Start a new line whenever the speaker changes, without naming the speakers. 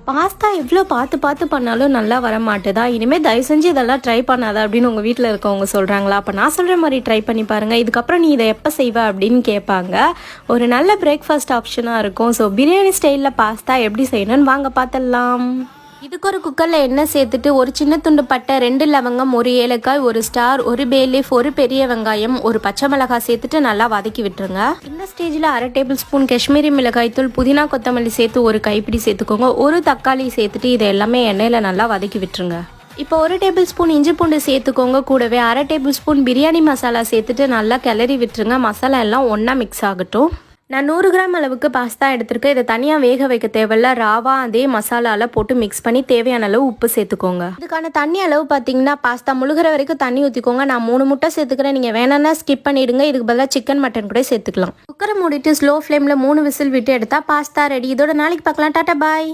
Pasta எவ்வளோ பார்த்து பார்த்து பண்ணாலும் நல்லா வர மாட்டுதா? இனிமேல் தயவு செஞ்சு இதெல்லாம் ட்ரை பண்ணாத அப்படின்னு உங்கள் வீட்டில் இருக்கவங்க சொல்கிறாங்களா? அப்போ நான் சொல்கிற மாதிரி ட்ரை பண்ணி பாருங்கள். இதுக்கப்புறம் நீ இதை எப்போ செய்வ அப்படின்னு கேட்பாங்க. ஒரு நல்ல பிரேக்ஃபாஸ்ட் ஆப்ஷனாக இருக்கும். ஸோ பிரியாணி ஸ்டைலில் பாஸ்தா எப்படி செய்யணும்னு வாங்க பார்த்துடலாம். இதுக்கு ஒரு குக்கரில் எண்ணெய் சேர்த்துட்டு ஒரு சின்ன துண்டு பட்டை, 2 லவங்கம், 1 ஏலக்காய், 1 ஸ்டார், 1 பே லீஃப், 1 பெரிய வெங்காயம், 1 பச்சை மிளகாய் சேர்த்துட்டு நல்லா வதக்கி விட்டுருங்க. இந்த ஸ்டேஜில் 1/2 டேபிள் ஸ்பூன் காஷ்மீரி மிளகாய் தூள், புதினா கொத்தமல்லி சேர்த்து 1 கைப்பிடி சேர்த்துக்கோங்க. 1 தக்காளி சேர்த்துட்டு இதை எல்லாமே எண்ணெயில் நல்லா வதக்கி விட்டுருங்க. இப்போ 1 டேபிள் ஸ்பூன் இஞ்சி பூண்டு சேர்த்துக்கோங்க. கூடவே 1/2 டேபிள் ஸ்பூன் பிரியாணி மசாலா சேர்த்துட்டு நல்லா கிளறி விட்டுருங்க. மசாலா எல்லாம் ஒன்றா மிக்ஸ் ஆகட்டும். நான் 100 கிராம் அளவுக்கு பாஸ்தா எடுத்திருக்கேன். இதை தனியாக வேக வைக்க தேவையில்ல. ராவா அதே மசாலாவில் போட்டு மிக்ஸ் பண்ணி தேவையான அளவு உப்பு சேர்த்துக்கோங்க. இதுக்கான தண்ணி அளவு பார்த்தீங்கன்னா பாஸ்தா முழுகிற வரைக்கும் தண்ணி ஊற்றிக்கோங்க. நான் 3 முட்டை சேர்த்துக்கிறேன். நீங்கள் வேணும்னா ஸ்கிப் பண்ணிவிடுங்க. இதுக்கு பதிலாக சிக்கன் மட்டன் கூட சேர்த்துக்கலாம். குக்கரை மூடிட்டு ஸ்லோ ஃப்ளேமில் 3 விசில் விட்டு எடுத்தால் பாஸ்தா ரெடி. இதோட நாளைக்கு பார்க்கலாம். டாட்டா பாய்.